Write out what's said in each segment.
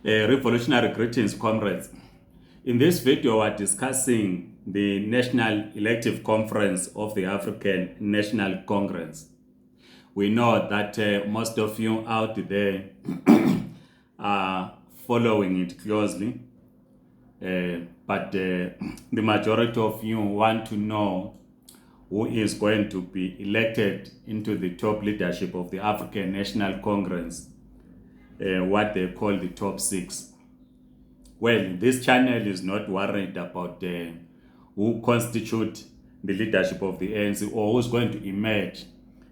Revolutionary greetings, comrades. In this video, we're discussing the National Elective Conference of the African National Congress. We know that most of you out there are following it closely, but the majority of you want to know who is going to be elected into the top leadership of the African National Congress, what they call the top six. Well, this channel is not worried about who constitute the leadership of the ANC or who's going to emerge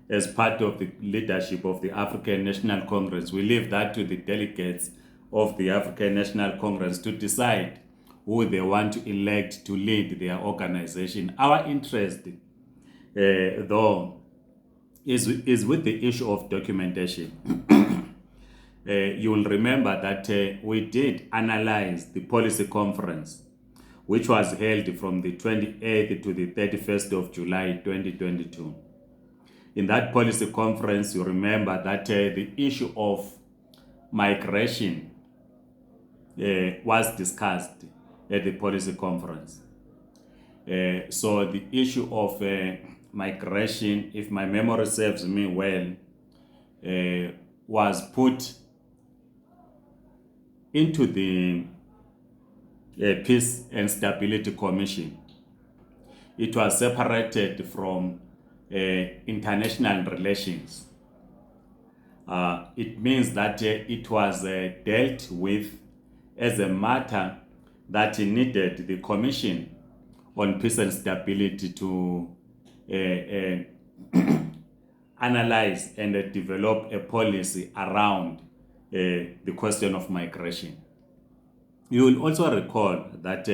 as part of the leadership of the African National Congress. We leave that to the delegates of the African National Congress to decide who they want to elect to lead their organization. Our interest, though, is with the issue of documentation. You will remember that we did analyze the policy conference, which was held from the 28th to the 31st of July 2022. In that policy conference, you remember that the issue of migration was discussed at the policy conference. So the issue of migration, if my memory serves me well, was put into the Peace and Stability Commission. It was separated from international relations. It means that it was dealt with as a matter that needed the Commission on Peace and Stability to analyze and develop a policy around the question of migration. You will also recall that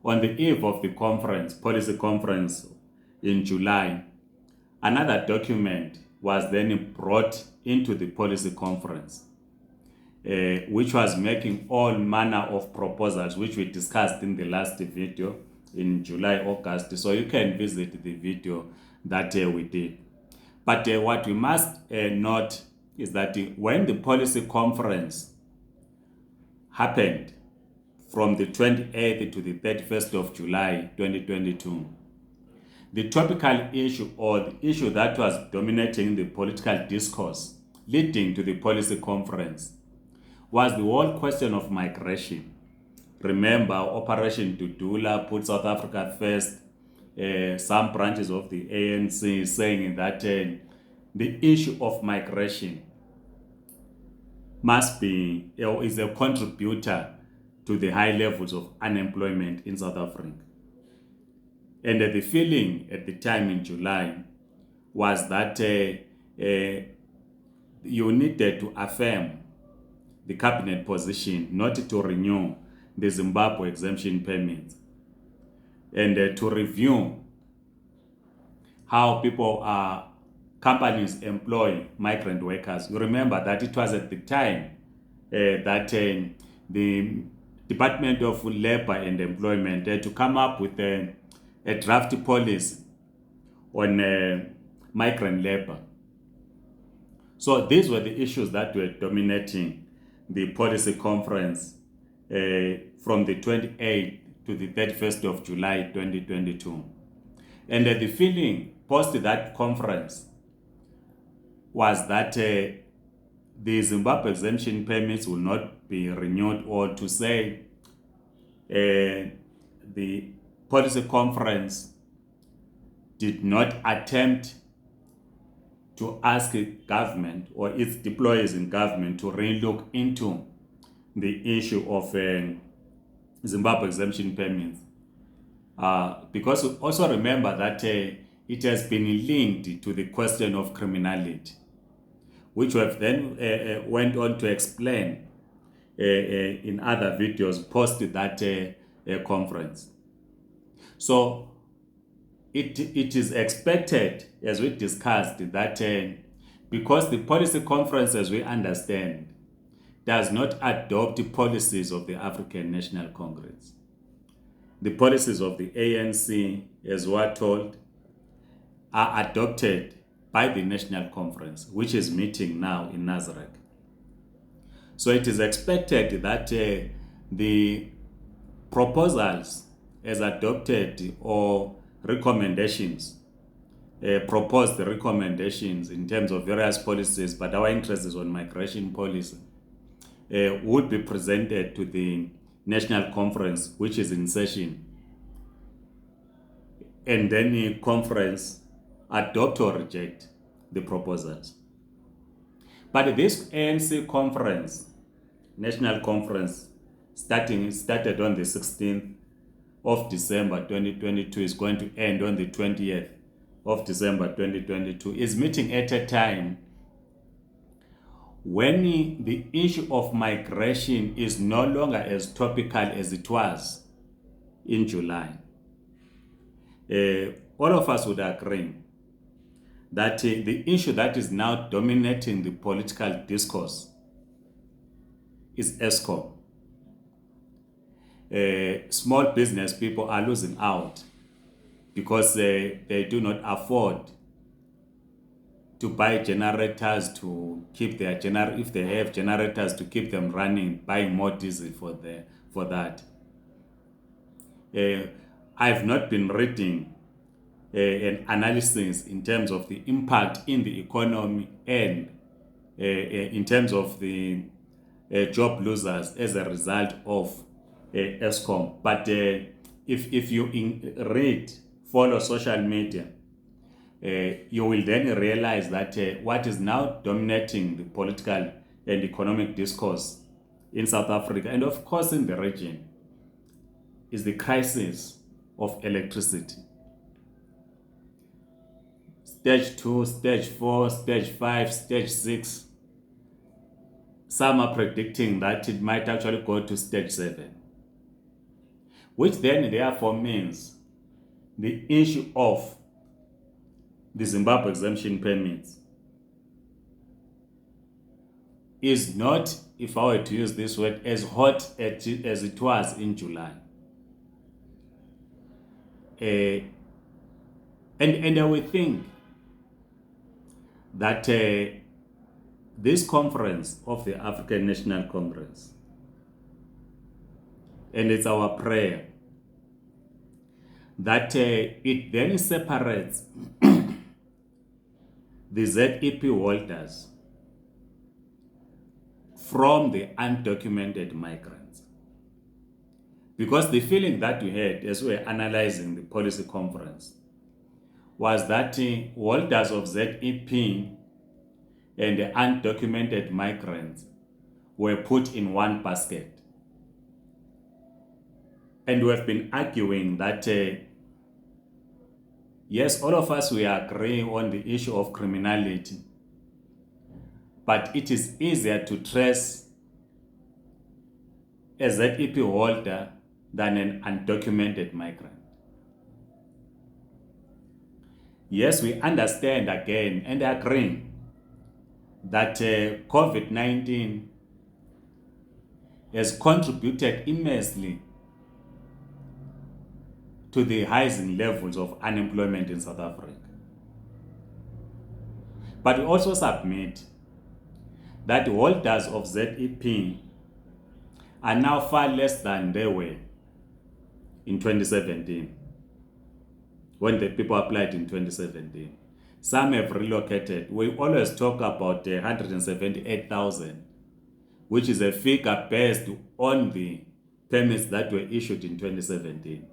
on the eve of the conference, policy conference in July, another document was then brought into the policy conference, which was making all manner of proposals, which we discussed in the last video in July, August. So you can visit the video that we did. But what we must note is that when the policy conference happened from the 28th to the 31st of July 2022, the topical issue or the issue that was dominating the political discourse leading to the policy conference was the whole question of migration. Remember, Operation Dudula put South Africa first. Some branches of the ANC saying that the issue of migration must be or is a contributor to the high levels of unemployment in South Africa. And the feeling at the time in July was that you needed to affirm the cabinet position not to renew the Zimbabwe exemption permits and to review how companies employ migrant workers. You remember that it was at the time that the Department of Labor and Employment had to come up with a draft policy on migrant labor. So these were the issues that were dominating the policy conference from the 28th to the 31st of July 2022. And the feeling post that conference was that the Zimbabwe exemption permits will not be renewed, or to say the policy conference did not attempt to ask government or its deployers in government to relook into the issue of Zimbabwe exemption permits. Because also remember that it has been linked to the question of criminality, which we have then went on to explain in other videos post that conference. So it is expected, as we discussed, that because the policy conference, as we understand, does not adopt policies of the African National Congress. The policies of the ANC, as we are told, are adopted by the National Conference, which is meeting now in Nazareth. So it is expected that the proposals as adopted or recommendations, proposed recommendations in terms of various policies, but our interest is on migration policy, would be presented to the national conference, which is in session, and then the conference adopt or reject the proposals. But this ANC conference, national conference, started on the 16th of December 2022, is going to end on the 20th of December 2022, is meeting at a time when the issue of migration is no longer as topical as it was in July. All of us would agree that the issue that is now dominating the political discourse is ESCOM. Small business people are losing out because they do not afford to buy generators to keep their if they have generators to keep them running, buying more diesel for that. I've not been reading an analysis in terms of the impact in the economy and in terms of the job losers as a result of ESCOM. But if you follow social media, you will then realize that what is now dominating the political and economic discourse in South Africa, and of course in the region, is the crisis of electricity. Stage 2, stage 4, stage 5, stage 6. Some are predicting that it might actually go to stage 7. Which then therefore means the issue of the Zimbabwe exemption permits is not, if I were to use this word, as hot as it was in July. And I would think that this conference of the African National Congress, and it's our prayer that it then separates the ZEP holders from the undocumented migrants. Because the feeling that we had as we were analyzing the policy conference was that holders of ZEP and the undocumented migrants were put in one basket. And we have been arguing that yes, all of us, we agree on the issue of criminality, but it is easier to trace a ZEP holder than an undocumented migrant. Yes, we understand again and agree that COVID-19 has contributed immensely to the rising levels of unemployment in South Africa. But we also submit that holders of ZEP are now far less than they were in 2017, when the people applied in 2017. Some have relocated. We always talk about 178,000, which is a figure based on the permits that were issued in 2017.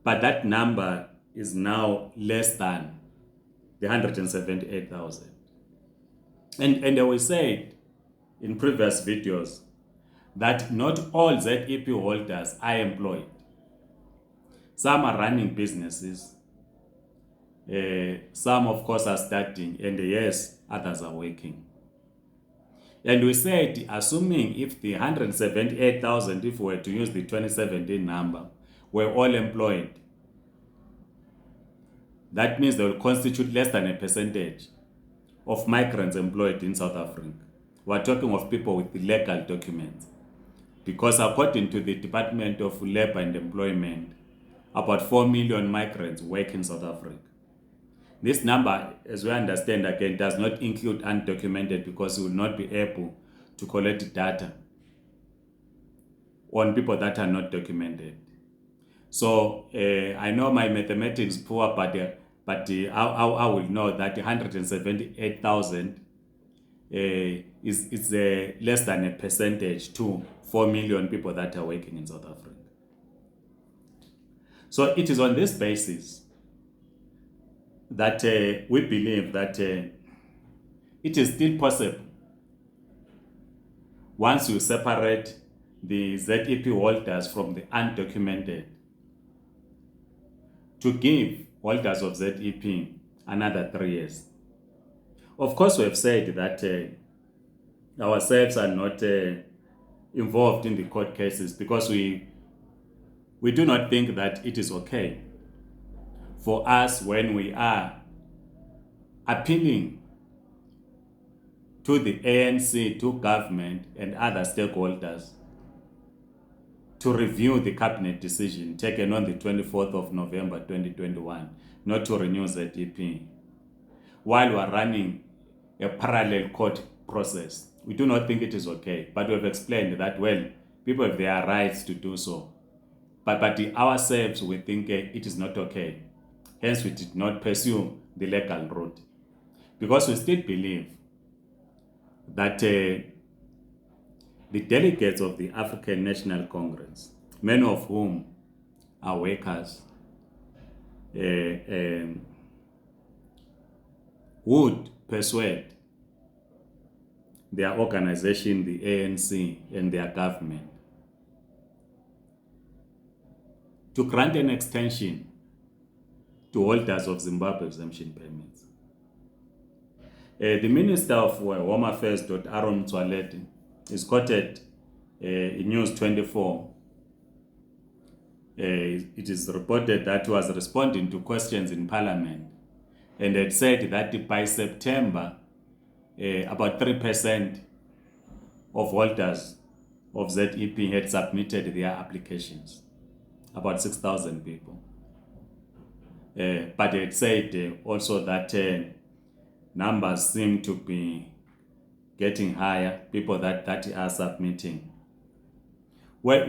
But that number is now less than the 178,000. And we said in previous videos that not all ZEP holders are employed. Some are running businesses. Some, of course, are starting, and yes, others are working. And we said, assuming if the 178,000, if we were to use the 2017 number, were all employed, that means they will constitute less than a percentage of migrants employed in South Africa. We're talking of people with legal documents. Because according to the Department of Labor and Employment, about 4 million migrants work in South Africa. This number, as we understand again, does not include undocumented, because we will not be able to collect data on people that are not documented. So I know my mathematics poor, but I will know that 178,000 is less than a percentage to 4 million people that are working in South Africa. So it is on this basis that we believe that it is still possible, once you separate the ZEP holders from the undocumented, to give holders of ZEP another 3 years. Of course, we have said that ourselves are not involved in the court cases because we do not think that it is okay for us, when we are appealing to the ANC, to government and other stakeholders, to review the cabinet decision taken on the 24th of November 2021, not to renew ZEP, while we are running a parallel court process. We do not think it is okay, but we have explained that, well, people have their rights to do so. But ourselves, we think it is not okay. Hence, we did not pursue the legal route, because we still believe that the delegates of the African National Congress, many of whom are workers, would persuade their organization, the ANC, and their government to grant an extension to holders of Zimbabwe exemption permits. The Minister of Home Affairs, Dr. Aaron Mtswaledi, is quoted in News 24. It is reported that he was responding to questions in Parliament and had said that by September, about 3% of holders of ZEP had submitted their applications, about 6,000 people. But he had said also that numbers seem to be getting higher, people that are submitting. We've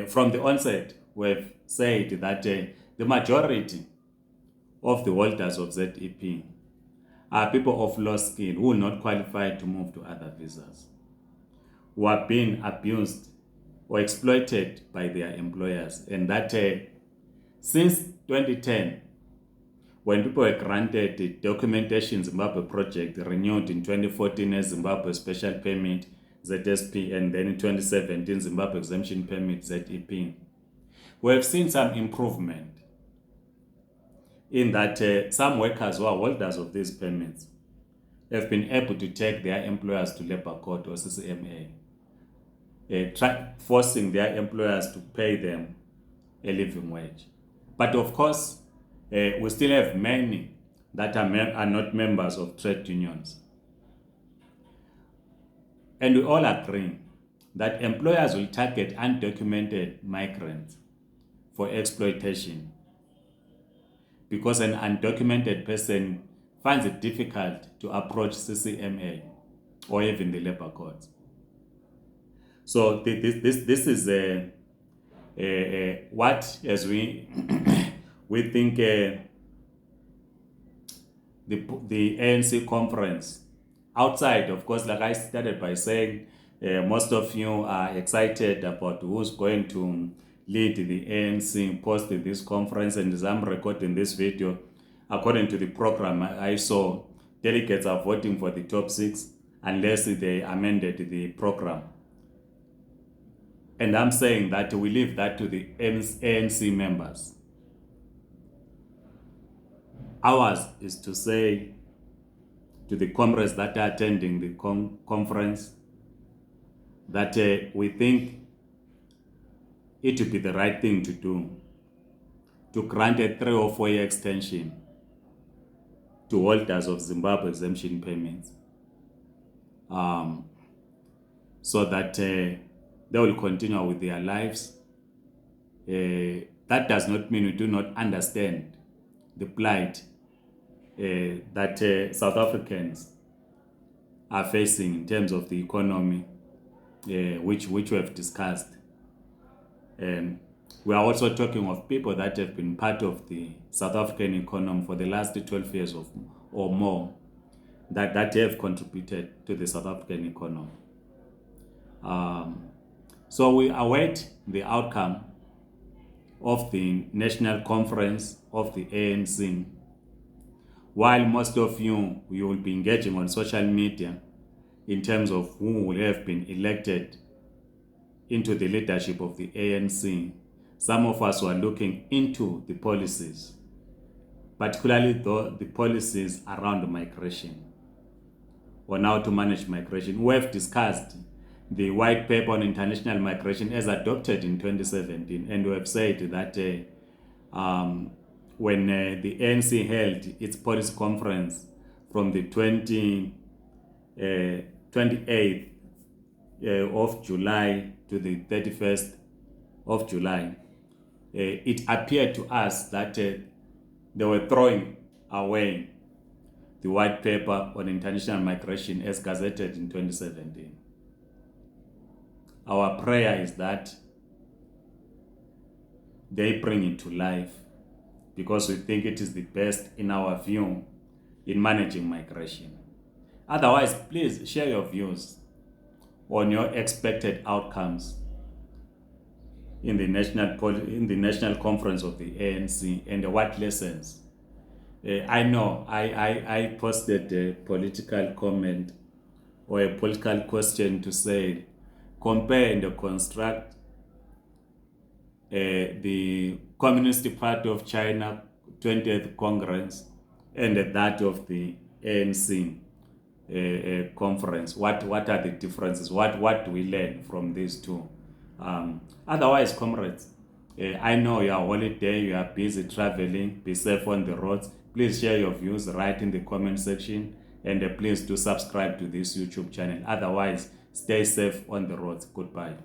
from the onset, we've said that the majority of the holders of ZEP are people of low skill who will not qualify to move to other visas, who are being abused or exploited by their employers. And that since 2010, when people were granted the Documentation Zimbabwe project, renewed in 2014 as Zimbabwe Special Permit, ZSP, and then in 2017 Zimbabwe Exemption Permit, ZEP, we have seen some improvement in that some workers who are holders of these permits have been able to take their employers to labor court or CCMA, forcing their employers to pay them a living wage. But of course, we still have many that are not members of trade unions. And we all agree that employers will target undocumented migrants for exploitation, because an undocumented person finds it difficult to approach CCMA or even the labor courts. So this is what, as we we think the ANC conference, outside, of course, like I started by saying, most of you are excited about who's going to lead the ANC post this conference, and as I'm recording this video, according to the program I saw, delegates are voting for the top 6 unless they amended the program. And I'm saying that we leave that to the ANC members. Ours is to say to the comrades that are attending the conference that we think it would be the right thing to do, to grant a 3 or 4 year extension to holders of Zimbabwe exemption permits, so that they will continue with their lives. That does not mean we do not understand the plight that South Africans are facing in terms of the economy, which we have discussed. We are also talking of people that have been part of the South African economy for the last 12 years or more, that have contributed to the South African economy. So we await the outcome of the National Conference of the ANC. While most of you will be engaging on social media in terms of who will have been elected into the leadership of the ANC, some of us were looking into the policies, particularly the policies around migration, on how to manage migration. We have discussed the white paper on international migration as adopted in 2017, and we have said that when the ANC held its policy conference from the 28th of July to the 31st of July, it appeared to us that they were throwing away the white paper on international migration as gazetted in 2017. Our prayer is that they bring it to life, because we think it is the best in our view in managing migration. Otherwise, please share your views on your expected outcomes in the national conference of the ANC, and what lessons. I know I posted a political comment or a political question to say, compare and construct the Communist Party of China 20th Congress and that of the ANC conference. What are the differences? What do we learn from these two? Otherwise, comrades, I know you are holiday, you are busy traveling, be safe on the roads. Please share your views, write in the comment section, and please do subscribe to this YouTube channel. Otherwise, stay safe on the roads. Goodbye.